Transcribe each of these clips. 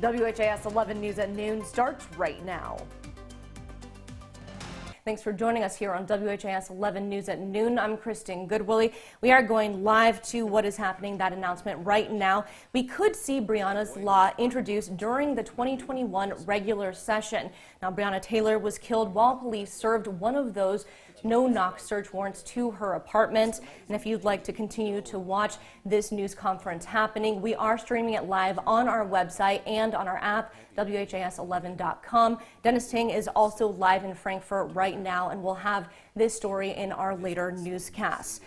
WHAS 11 News at Noon starts right now. Thanks for joining us here on WHAS 11 News at Noon. I'm Kristin Goodwillie. We are going live to what is happening, that announcement right now. We could see Breonna's law introduced during the 2021 regular session. Now, Breonna Taylor was killed while police served one of those no-knock search warrants to her apartment. And if you'd like to continue to watch this news conference happening, we are streaming it live on our website and on our app, WHAS11.com. Dennis Ting is also live in Frankfurt right now, and we'll have this story in our later newscasts.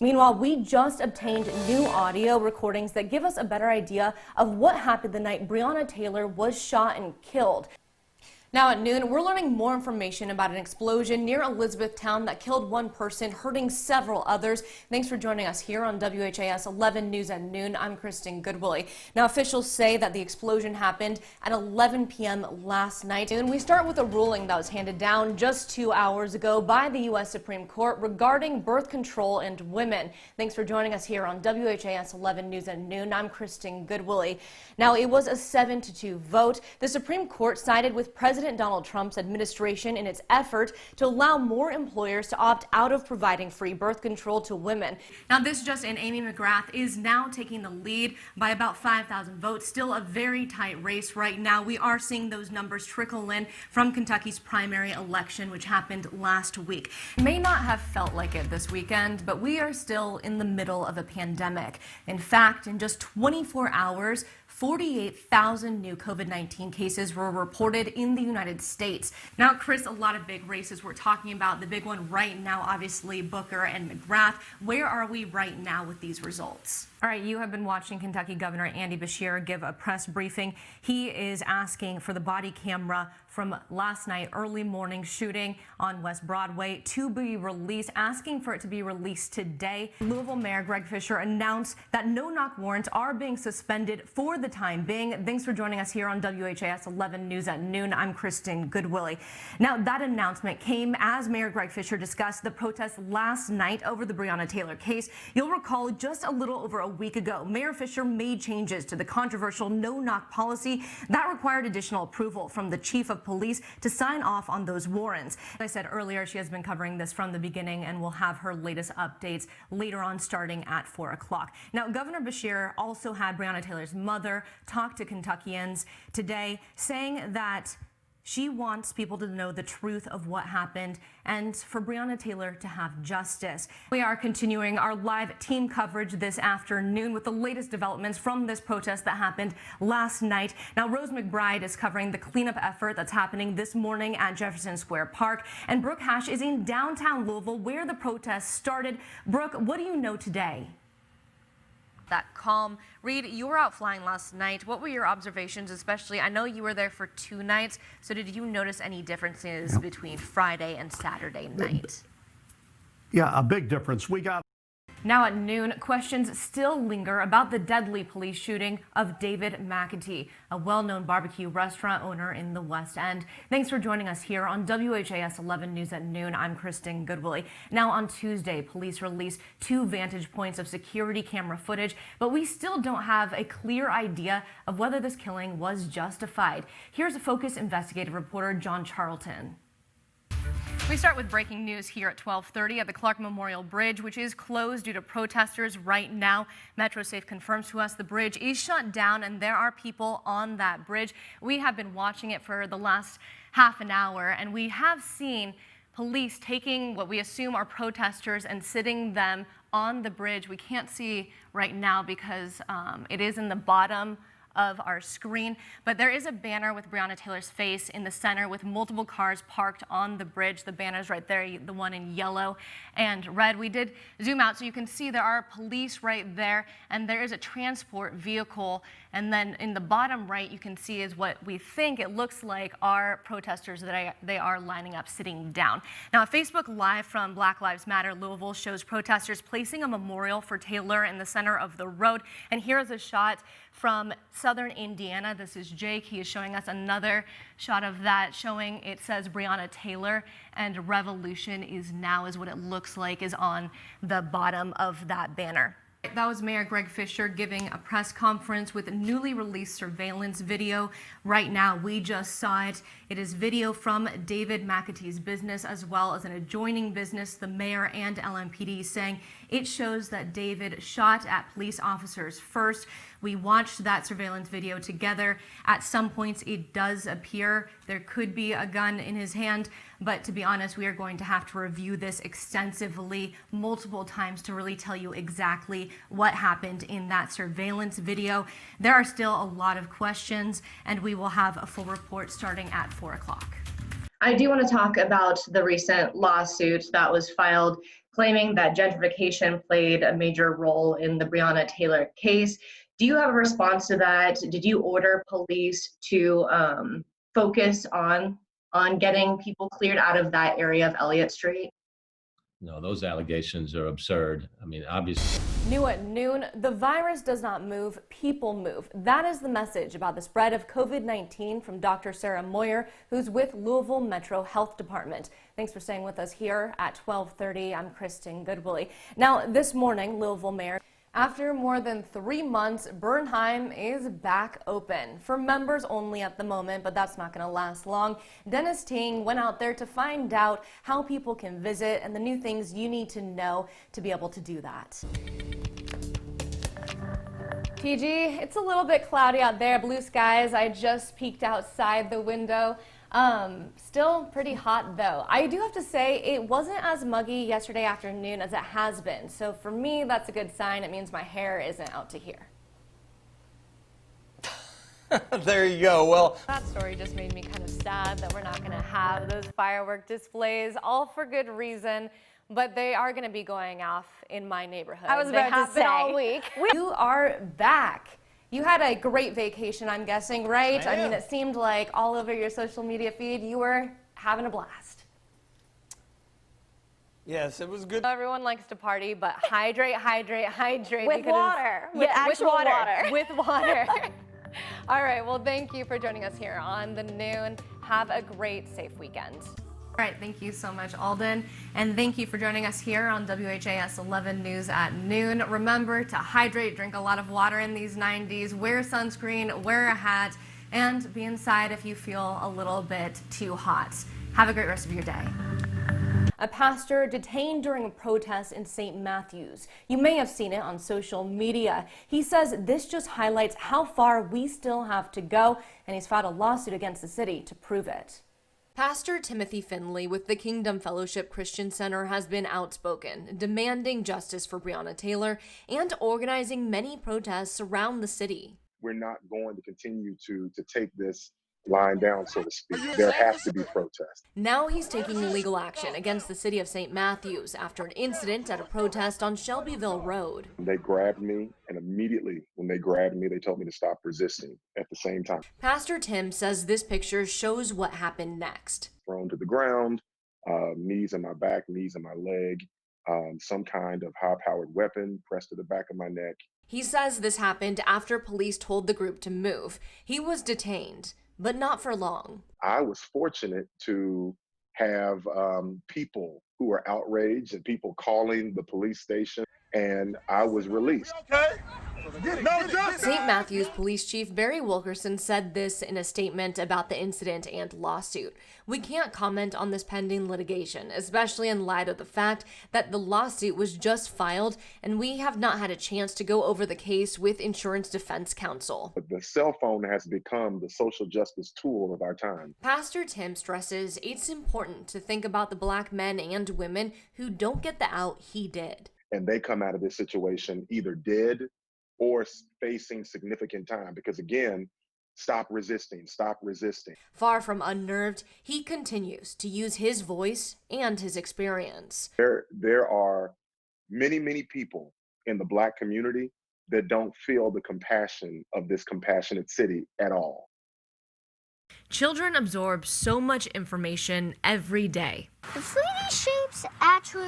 Meanwhile, we just obtained new audio recordings that give us a better idea of what happened the night Breonna Taylor was shot and killed. Now at noon, we're learning more information about an explosion near Elizabethtown that killed one person, hurting several others. Thanks for joining us here on WHAS 11 News at Noon. I'm Kristin Goodwillie. Now, officials say that the explosion happened at 11 p.m. last night. And we start with a ruling that was handed down just 2 hours ago by the U.S. Supreme Court regarding birth control and women. Thanks for joining us here on WHAS 11 News at Noon. I'm Kristin Goodwillie. Now, it was a 7-2 vote. The Supreme Court sided with President Donald Trump's administration in its effort to allow more employers to opt out of providing free birth control to women. Now, this just in, Amy McGrath is now taking the lead by about 5,000 votes. Still a very tight race right now. We are seeing those numbers trickle in from Kentucky's primary election, which happened last week. It may not have felt like it this weekend, but we are still in the middle of a pandemic. In fact, in just 24 hours, 48,000 new COVID-19 cases were reported in the United States. Now, Chris, a lot of big races we're talking about. The big one right now, obviously, Booker and McGrath. Where are we right now with these results? All right, you have been watching Kentucky Governor Andy Beshear give a press briefing. He is asking for the body camera from last night, early morning shooting on West Broadway to be released, asking for it to be released today. Louisville Mayor Greg Fisher announced that no-knock warrants are being suspended for the time being. Thanks for joining us here on WHAS 11 News at Noon. I'm Kristin Goodwillie. Now, that announcement came as Mayor Greg Fisher discussed the protests last night over the Breonna Taylor case. You'll recall just a little over a week ago, Mayor Fisher made changes to the controversial no-knock policy that required additional approval from the chief of police to sign off on those warrants. As I said earlier, she has been covering this from the beginning, and we'll have her latest updates later on starting at 4 o'clock. Now, Governor Beshear also had Breonna Taylor's mother talk to Kentuckians today, saying that she wants people to know the truth of what happened and for Breonna Taylor to have justice. We are continuing our live team coverage this afternoon with the latest developments from this protest that happened last night. Now, Rose McBride is covering the cleanup effort that's happening this morning at Jefferson Square Park. And Brooke Hash is in downtown Louisville where the protest started. Brooke, what do you know today? That calm. Reed, you were out flying last night. What were your observations, especially? I know you were there for 2 nights, so did you notice any differences between Friday and Saturday night? Yeah, a big difference. We got Now at noon, questions still linger about the deadly police shooting of David McAtee, a well-known barbecue restaurant owner in the West End. Thanks for joining us here on WHAS 11 News at Noon. I'm Kristin Goodwillie. Now on Tuesday, police released 2 vantage points of security camera footage, but we still don't have a clear idea of whether this killing was justified. Here's a Focus investigative reporter, John Charlton. We start with breaking news here at 12:30 at the Clark Memorial Bridge, which is closed due to protesters right now. MetroSafe confirms to us the bridge is shut down and there are people on that bridge. We have been watching it for the last half an hour, and we have seen police taking what we assume are protesters and sitting them on the bridge. We can't see right now because it is in the bottom of our screen, but there is a banner with Breonna Taylor's face in the center with multiple cars parked on the bridge. The banner's right there, the one in yellow and red. We did zoom out so you can see there are police right there, and there is a transport vehicle, and then in the bottom right you can see is what we think it looks like are protesters that they are lining up sitting down. Now, a Facebook Live from Black Lives Matter Louisville shows protesters placing a memorial for Taylor in the center of the road, and here is a shot from southern Indiana. This is Jake. He is showing us another shot of that, showing it says Breonna Taylor, and Revolution is Now is what it looks like is on the bottom of that banner. That was Mayor Greg Fisher giving a press conference with newly released surveillance video. Right now, we just saw it. It is video from David McAtee's business as well as an adjoining business. The mayor and LMPD saying it shows that David shot at police officers first. We watched that surveillance video together. At some points, it does appear there could be a gun in his hand, but to be honest, we are going to have to review this extensively multiple times to really tell you exactly what happened in that surveillance video. There are still a lot of questions, and we will have a full report starting at 4 o'clock. I do want to talk about the recent lawsuit that was filed claiming that gentrification played a major role in the Breonna Taylor case. Do you have a response to that? Did you order police to focus on getting people cleared out of that area of Elliott Street? No, those allegations are absurd. I mean, obviously. New at noon, the virus does not move, people move. That is the message about the spread of COVID-19 from Dr. Sarah Moyer, who's with Louisville Metro Health Department. Thanks for staying with us here at 12:30. I'm Kristin Goodwillie. Now, this morning, Louisville Mayor, after more than 3 months, Bernheim is back open. For members only at the moment, but that's not going to last long. Dennis Ting went out there to find out how people can visit and the new things you need to know to be able to do that. PG, it's a little bit cloudy out there, blue skies. I just peeked outside the window. Still pretty hot though. I do have to say it wasn't as muggy yesterday afternoon as it has been. So for me, that's a good sign. It means my hair isn't out to here. There you go. Well, that story just made me kind of sad that we're not going to have those firework displays, all for good reason. But they are going to be going off in my neighborhood. I was about to say. All week. You are back. You had a great vacation, I'm guessing, right? I mean, it seemed like all over your social media feed, you were having a blast. yes, it was good. Everyone likes to party, but hydrate, hydrate, hydrate. With water. With actual water. With water. All right, well, thank you for joining us here on The Noon. Have a great, safe weekend. All right, thank you so much, Alden. And thank you for joining us here on WHAS 11 News at noon. Remember to hydrate, drink a lot of water in these 90s, wear sunscreen, wear a hat, and be inside if you feel a little bit too hot. Have a great rest of your day. A pastor detained during a protest in St. Matthews. You may have seen it on social media. He says this just highlights how far we still have to go, and he's filed a lawsuit against the city to prove it. Pastor Timothy Finley with the Kingdom Fellowship Christian Center has been outspoken, demanding justice for Breonna Taylor and organizing many protests around the city. We're not going to continue to take this lying down, so to speak. There has to be protest. Now he's taking legal action against the city of St. Matthews after an incident at a protest on Shelbyville Road. They grabbed me, and immediately when they grabbed me, they told me to stop resisting at the same time. Pastor Tim says this picture shows what happened next. Thrown to the ground, knees in my back, knees in my leg, some kind of high-powered weapon pressed to the back of my neck. He says this happened after police told the group to move. He was detained, but not for long. I was fortunate to have people who were outraged and people calling the police station, and I was released. St. Matthews Police Chief Barry Wilkerson said this in a statement about the incident and lawsuit. We can't comment on this pending litigation, especially in light of the fact that the lawsuit was just filed and we have not had a chance to go over the case with Insurance Defense Counsel. The cell phone has become the social justice tool of our time. Pastor Tim stresses it's important to think about the Black men and women who don't get the out he did. And they come out of this situation either dead or facing significant time because, again, stop resisting, stop resisting. Far from unnerved, he continues to use his voice and his experience. There are many, many people in the Black community that don't feel the compassion of this compassionate city at all. Children absorb so much information every day. The 3D shapes actually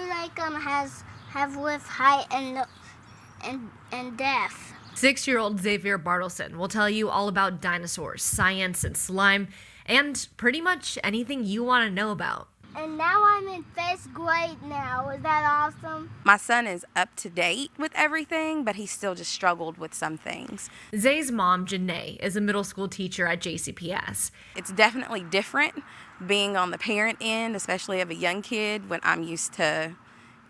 have with height and depth. 6-year-old Xavier Bartleson will tell you all about dinosaurs, science, and slime, and pretty much anything you want to know about. And now I'm in 5th grade now. Is that awesome? My son is up to date with everything, but he still just struggled with some things. Zay's mom, Janae, is a middle school teacher at JCPS. It's definitely different being on the parent end, especially of a young kid, when I'm used to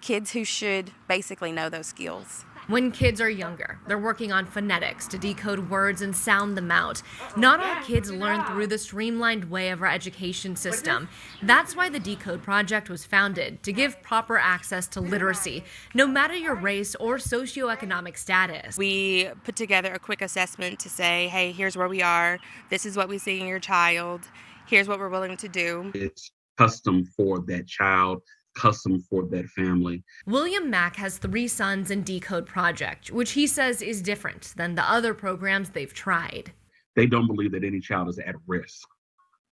kids who should basically know those skills. When kids are younger, they're working on phonetics to decode words and sound them out. Not all kids learn through the streamlined way of our education system. That's why the Decode Project was founded, to give proper access to literacy, no matter your race or socioeconomic status. We put together a quick assessment to say, hey, here's where we are. This is what we see in your child. Here's what we're willing to do. It's custom for that child, custom for that family. William Mack has 3 sons in Decode Project, which he says is different than the other programs they've tried. They don't believe that any child is at risk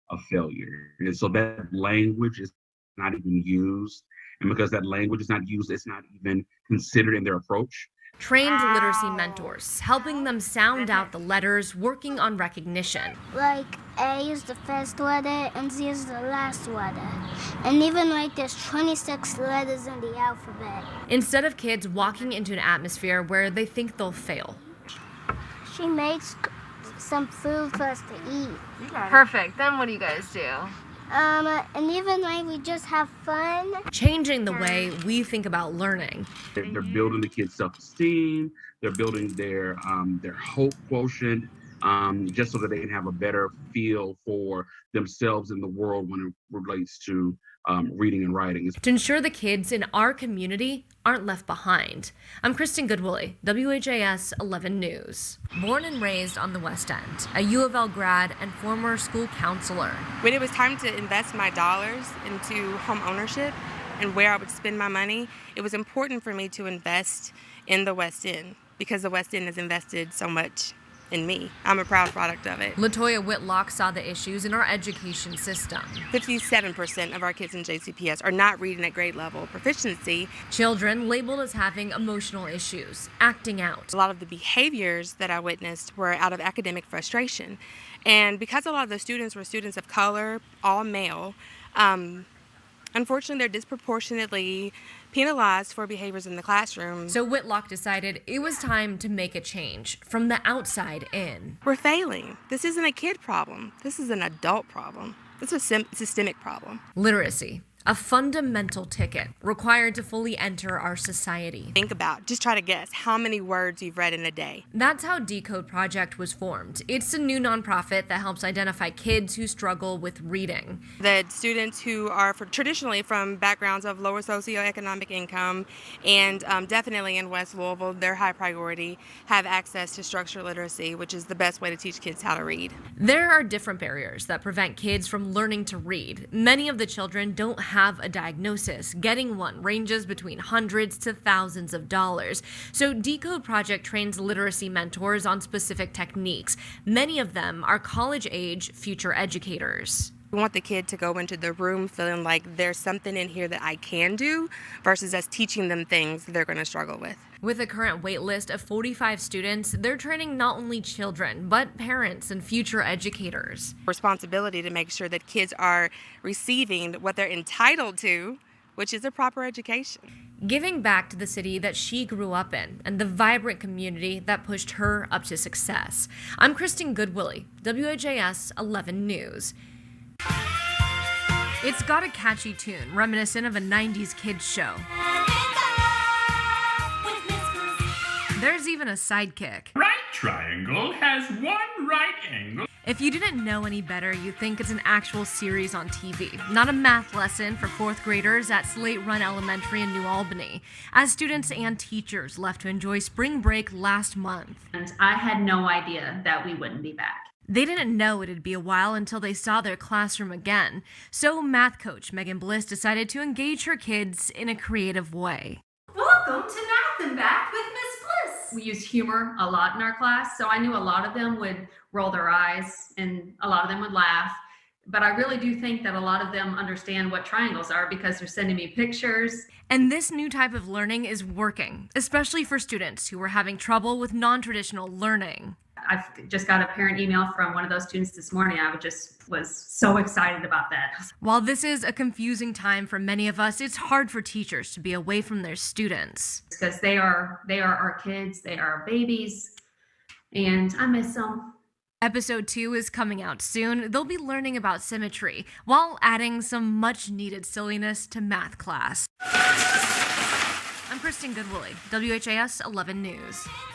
of failure. And so that language is not even used. And because that language is not used, it's not even considered in their approach. Trained literacy mentors, helping them sound out the letters, working on recognition. Like A is the first letter and Z is the last letter. And even like there's 26 letters in the alphabet. Instead of kids walking into an atmosphere where they think they'll fail. She makes some food for us to eat. Perfect. Then what do you guys do? And even like we just have fun. Changing the way we think about learning. They're building the kids' self-esteem. They're building their hope quotient, just so that they can have a better feel for themselves in the world when it relates to reading and writing. To ensure the kids in our community aren't left behind. I'm Kristin Goodwillie, WHAS 11 News. Born and raised on the West End, a U of L grad and former school counselor. When it was time to invest my dollars into home ownership and where I would spend my money, it was important for me to invest in the West End because the West End has invested so much in me. I'm a proud product of it. Latoya Whitlock saw the issues in our education system. 57% of our kids in JCPS are not reading at grade level proficiency. Children labeled as having emotional issues, acting out. A lot of the behaviors that I witnessed were out of academic frustration. And because a lot of the students were students of color, all male, unfortunately, they're disproportionately penalized for behaviors in the classroom. So Whitlock decided it was time to make a change from the outside in. We're failing. This isn't a kid problem. This is an adult problem. It's a systemic problem. Literacy, a fundamental ticket required to fully enter our society. Think about, just try to guess how many words you've read in a day. That's how Decode Project was formed. It's a new nonprofit that helps identify kids who struggle with reading. The students who are traditionally from backgrounds of lower socioeconomic income and definitely in West Louisville, they're high priority, have access to structured literacy, which is the best way to teach kids how to read. There are different barriers that prevent kids from learning to read. Many of the children don't have a diagnosis. Getting one ranges between hundreds to thousands of dollars. So Decode Project trains literacy mentors on specific techniques. Many of them are college-age future educators. We want the kid to go into the room feeling like there's something in here that I can do versus us teaching them things they're going to struggle with. With a current wait list of 45 students, they're training not only children, but parents and future educators. Responsibility to make sure that kids are receiving what they're entitled to, which is a proper education. Giving back to the city that she grew up in and the vibrant community that pushed her up to success. I'm Kristin Goodwillie, WHAS 11 News. It's got a catchy tune, reminiscent of a 90s kids show. There's even a sidekick. Right triangle has one right angle. If you didn't know any better, you'd think it's an actual series on TV, not a math lesson for 4th graders at Slate Run Elementary in New Albany, as students and teachers left to enjoy spring break last month. And I had no idea that we wouldn't be back. They didn't know it'd be a while until they saw their classroom again, so math coach Megan Bliss decided to engage her kids in a creative way. Welcome to Math and Back with Miss Bliss. We used humor a lot in our class, so I knew a lot of them would roll their eyes and a lot of them would laugh. But I really do think that a lot of them understand what triangles are because they're sending me pictures. And this new type of learning is working, especially for students who were having trouble with non-traditional learning. I've just got a parent email from one of those students this morning. I was so excited about that. While this is a confusing time for many of us, it's hard for teachers to be away from their students. Because they are our kids, they are our babies, and I miss them. Episode 2 is coming out soon. They'll be learning about symmetry while adding some much needed silliness to math class. I'm Kristin Goodwillie, WHAS 11 News.